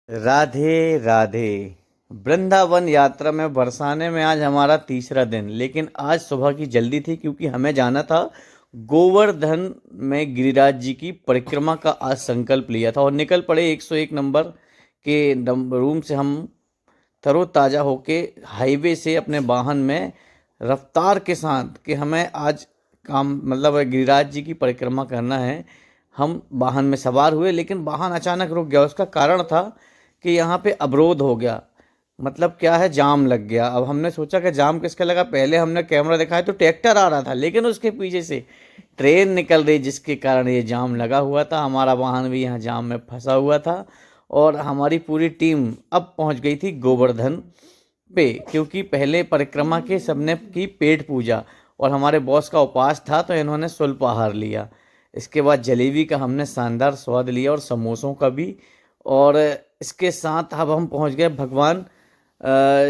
राधे राधे। वृंदावन यात्रा में बरसाने में आज हमारा तीसरा दिन, लेकिन आज सुबह की जल्दी थी क्योंकि हमें जाना था गोवर्धन में। गिरिराज जी की परिक्रमा का आज संकल्प लिया था और निकल पड़े 101 नंबर के रूम से। हम तरोताज़ा होके हाईवे से अपने वाहन में रफ्तार के साथ कि हमें आज काम मतलब गिरिराज जी की परिक्रमा करना है। हम वाहन में सवार हुए, लेकिन वाहन अचानक रुक गया। उसका कारण था कि यहाँ पे अवरोध हो गया। मतलब क्या है, जाम लग गया। अब हमने सोचा कि जाम किसका लगा। पहले हमने कैमरा दिखाया तो ट्रैक्टर आ रहा था, लेकिन उसके पीछे से ट्रेन निकल रही, जिसके कारण ये जाम लगा हुआ था। हमारा वाहन भी यहाँ जाम में फंसा हुआ था और हमारी पूरी टीम अब पहुँच गई थी गोवर्धन पे, क्योंकि पहले परिक्रमा के सबने की पेट पूजा और हमारे बॉस का उपवास था, तो इन्होंने स्वल्पाहार लिया। इसके बाद जलेबी का हमने शानदार स्वाद लिया और समोसों का भी। और इसके साथ अब हम पहुंच गए भगवान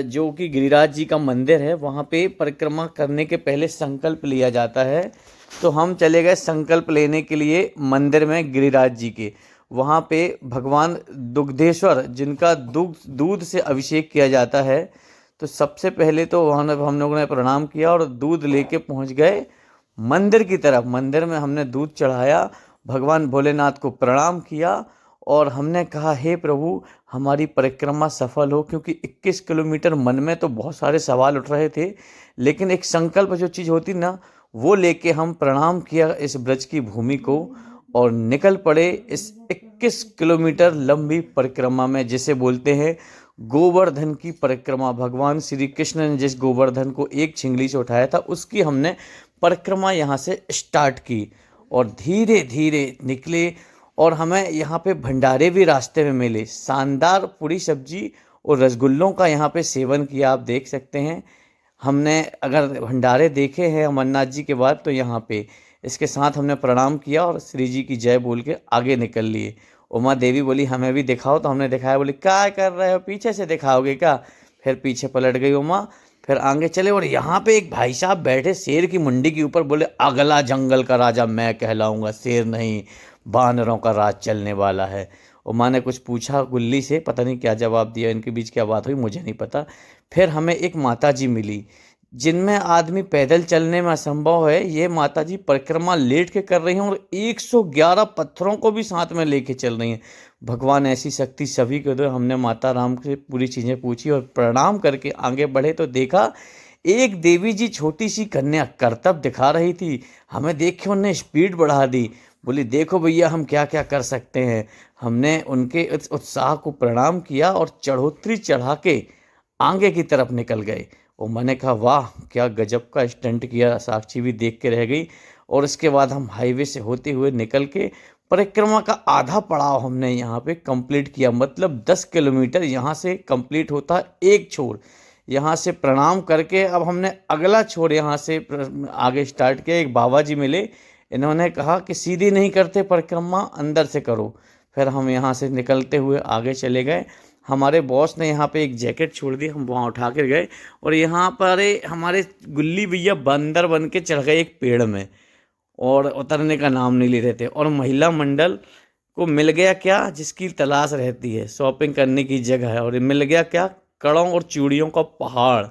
जो कि गिरिराज जी का मंदिर है। वहाँ पे परिक्रमा करने के पहले संकल्प लिया जाता है, तो हम चले गए संकल्प लेने के लिए मंदिर में गिरिराज जी के। वहाँ पे भगवान दुग्धेश्वर, जिनका दूध से अभिषेक किया जाता है, तो सबसे पहले तो वहाँ हम लोगों ने प्रणाम किया और दूध लेके पहुँच गए मंदिर की तरफ। मंदिर में हमने दूध चढ़ाया, भगवान भोलेनाथ को प्रणाम किया और हमने कहा, हे प्रभु, हमारी परिक्रमा सफल हो। क्योंकि 21 किलोमीटर मन में तो बहुत सारे सवाल उठ रहे थे, लेकिन एक संकल्प जो चीज़ होती ना, वो लेके हम प्रणाम किया इस ब्रज की भूमि को और निकल पड़े इस 21 किलोमीटर लंबी परिक्रमा में, जिसे बोलते हैं गोवर्धन की परिक्रमा। भगवान श्री कृष्ण ने जिस गोवर्धन को एक छिंगली से उठाया था, उसकी हमने परिक्रमा यहाँ से स्टार्ट की और धीरे धीरे निकले। और हमें यहाँ पे भंडारे भी रास्ते में मिले। शानदार पूरी सब्जी और रसगुल्लों का यहाँ पे सेवन किया, आप देख सकते हैं। हमने अगर भंडारे देखे हैं अमरनाथ जी के बाद, तो यहाँ पे इसके साथ हमने प्रणाम किया और श्री जी की जय बोल के आगे निकल लिए। उमा देवी बोली, हमें भी दिखाओ, तो हमने दिखाया। बोली, क्या कर रहे हो, पीछे से दिखाओगे क्या? फिर पीछे पलट गई उमा, फिर आगे चले और यहाँ पे एक भाई साहब बैठे शेर की मुंडी के ऊपर। बोले, अगला जंगल का राजा मैं कहलाऊंगा, शेर नहीं, बानरों का राज चलने वाला है। उमा ने कुछ पूछा गुल्ली से, पता नहीं क्या जवाब दिया, इनके बीच क्या बात हुई मुझे नहीं पता। फिर हमें एक माता जी मिली, जिनमें आदमी पैदल चलने में असंभव है, ये माता जी परिक्रमा लेट के कर रही हैं और 111 पत्थरों को भी साथ में लेके चल रही हैं। भगवान ऐसी शक्ति सभी को दो। हमने माता राम से पूरी चीज़ें पूछी और प्रणाम करके आगे बढ़े, तो देखा एक देवी जी छोटी सी कन्या करतब दिखा रही थी। हमें देख के उन्होंने स्पीड बढ़ा दी। बोली, देखो भैया, हम क्या क्या कर सकते हैं। हमने उनके इस उत्साह को प्रणाम किया और चढ़ोतरी चढ़ा के आगे की तरफ निकल गए। और मैंने कहा, वाह, क्या गजब का स्टंट किया। साक्षी भी देख के रह गई। और इसके बाद हम हाईवे से होते हुए निकल के परिक्रमा का आधा पड़ाव हमने यहाँ पे कंप्लीट किया। मतलब 10 किलोमीटर यहाँ से कंप्लीट होता एक छोर। यहाँ से प्रणाम करके अब हमने अगला छोर यहाँ से आगे स्टार्ट किया। एक बाबा जी मिले, इन्होंने कहा कि सीधी नहीं करते परिक्रमा, अंदर से करो। फिर हम यहाँ से निकलते हुए आगे चले गए। हमारे बॉस ने यहाँ पे एक जैकेट छोड़ दी, हम वहाँ उठा कर गए और यहाँ पर हमारे गुल्ली भैया बंदर बन के चढ़ गए एक पेड़ में और उतरने का नाम नहीं ले रहे थे। और महिला मंडल को मिल गया क्या, जिसकी तलाश रहती है, शॉपिंग करने की जगह है, और मिल गया क्या, कड़ों और चूड़ियों का पहाड़।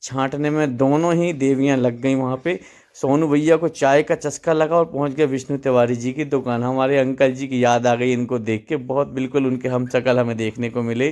छांटने में दोनों ही देवियां लग गई वहाँ पे। सोनू भैया को चाय का चस्का लगा और पहुँच गए विष्णु तिवारी जी की दुकान। हमारे अंकल जी की याद आ गई इनको देख के, बहुत बिल्कुल उनके हम शक्ल हमें देखने को मिले।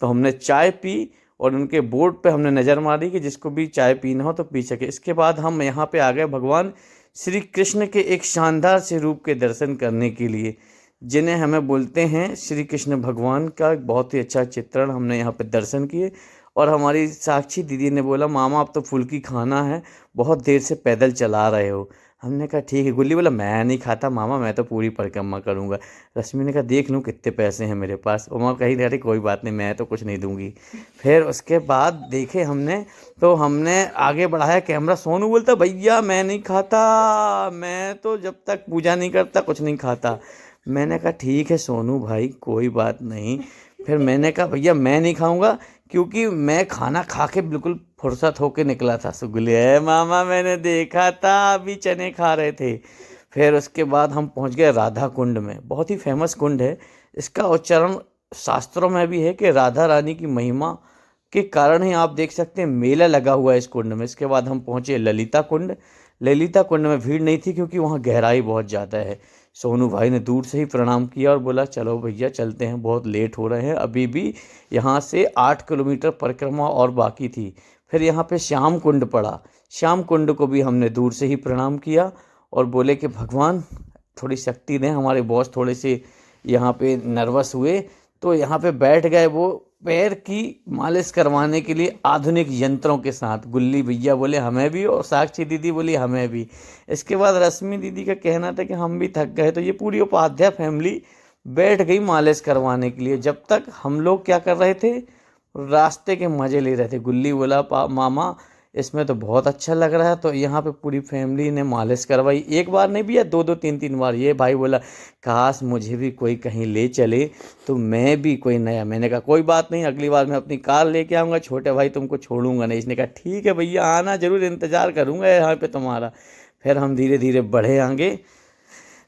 तो हमने चाय पी और उनके बोर्ड पे हमने नज़र मारी कि जिसको भी चाय पीना हो तो पी सके। इसके बाद हम यहाँ पे आ गए भगवान श्री कृष्ण के एक शानदार से रूप के दर्शन करने के लिए, जिन्हें हमें बोलते हैं श्री कृष्ण भगवान का एक बहुत ही अच्छा चित्रण हमने यहाँ पे दर्शन किए। और हमारी साक्षी दीदी ने बोला, मामा अब तो फुल्की खाना है, बहुत देर से पैदल चला रहे हो। हमने कहा ठीक है। गुल्ली बोला, मैं नहीं खाता मामा, मैं तो पूरी परिक्रमा करूँगा। रश्मि ने कहा, देख लूँ कितने पैसे हैं मेरे पास। उमा कही, अरे कोई बात नहीं, मैं तो कुछ नहीं दूंगी। फिर उसके बाद देखे हमने, तो हमने आगे बढ़ाया कैमरा। सोनू बोलता, भैया मैं नहीं खाता, मैं तो जब तक पूजा नहीं करता कुछ नहीं खाता। मैंने कहा ठीक है सोनू भाई, कोई बात नहीं। फिर मैंने कहा, भैया मैं नहीं खाऊंगा, क्योंकि मैं खाना खा के बिल्कुल फुर्सत होके निकला था। सुगले, है मामा, मैंने देखा था अभी चने खा रहे थे। फिर उसके बाद हम पहुंच गए राधा कुंड में। बहुत ही फेमस कुंड है, इसका उच्चारण शास्त्रों में भी है कि राधा रानी की महिमा के कारण ही आप देख सकते हैं मेला लगा हुआ है इस कुंड में। इसके बाद हम पहुंचे ललिता कुंड। ललिता कुंड में भीड़ नहीं थी क्योंकि वहाँ गहराई बहुत ज़्यादा है। सोनू भाई ने दूर से ही प्रणाम किया और बोला चलो भैया चलते हैं, बहुत लेट हो रहे हैं। अभी भी यहाँ से 8 किलोमीटर परिक्रमा और बाकी थी। फिर यहाँ पे श्याम कुंड पड़ा। श्याम कुंड को भी हमने दूर से ही प्रणाम किया और बोले कि भगवान थोड़ी शक्ति दें। हमारे बॉस थोड़े से यहाँ पे नर्वस हुए तो यहाँ पे बैठ गए वो पैर की मालिश करवाने के लिए आधुनिक यंत्रों के साथ। गुल्ली भैया बोले हमें भी और साक्षी दीदी बोली हमें भी। इसके बाद रश्मि दीदी का कहना था कि हम भी थक गए, तो ये पूरी उपाध्याय फैमिली बैठ गई मालिश करवाने के लिए। जब तक हम लोग क्या कर रहे थे, रास्ते के मज़े ले रहे थे। गुल्ली बोला मामा इसमें तो बहुत अच्छा लग रहा है, तो यहाँ पे पूरी फैमिली ने मालिश करवाई। एक बार नहीं भैया, दो दो तीन तीन बार। ये भाई बोला काश मुझे भी कोई कहीं ले चले तो मैं भी कोई नया। मैंने कहा कोई बात नहीं, अगली बार मैं अपनी कार लेके आऊँगा, छोटे भाई तुमको छोड़ूंगा नहीं। इसने कहा ठीक है भैया आना ज़रूर, इंतज़ार करूँगा यहाँ पे तुम्हारा। फिर हम धीरे धीरे बढ़े आगे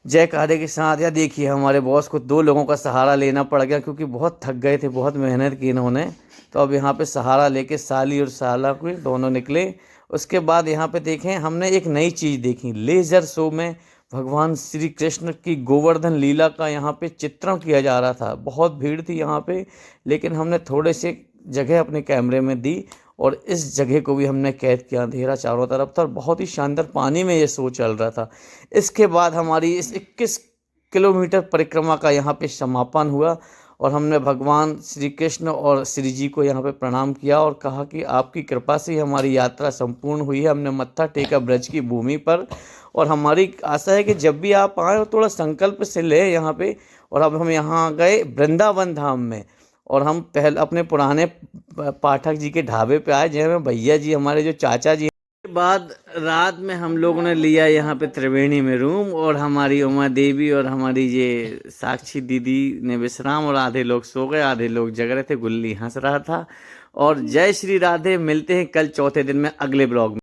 जयकारे के साथ। या देखिए हमारे बॉस को 2 लोगों का सहारा लेना पड़ गया क्योंकि बहुत थक गए थे, बहुत मेहनत की इन्होंने। तो अब यहाँ पे सहारा लेके साली और साला को दोनों निकले। उसके बाद यहाँ पे देखें हमने एक नई चीज़ देखी। लेज़र शो में भगवान श्री कृष्ण की गोवर्धन लीला का यहाँ पे चित्रण किया जा रहा था। बहुत भीड़ थी यहाँ पे, लेकिन हमने थोड़े से जगह अपने कैमरे में दी और इस जगह को भी हमने कैद किया। अंधेरा चारों तरफ था और बहुत ही शानदार पानी में ये शो चल रहा था। इसके बाद हमारी इस 21 किलोमीटर परिक्रमा का यहाँ पे समापन हुआ और हमने भगवान श्री कृष्ण और श्री जी को यहाँ पे प्रणाम किया और कहा कि आपकी कृपा से ही हमारी यात्रा संपूर्ण हुई है। हमने मत्था टेका ब्रज की भूमि पर और हमारी आशा है कि जब भी आप आए थोड़ा संकल्प से ले यहाँ पे। और अब हम यहाँ गए वृंदावन धाम में और हम पहले अपने पुराने पाठक जी के ढाबे पे आए, जिनमें भैया जी हमारे जो चाचा जी। के बाद रात में हम लोगों ने लिया यहाँ पे त्रिवेणी में रूम और हमारी उमा देवी और हमारी ये साक्षी दीदी ने विश्राम और आधे लोग सो गए, आधे लोग जग रहे थे। गुल्ली हंस रहा था। और जय श्री राधे। मिलते हैं कल चौथे दिन में अगले ब्लॉग में।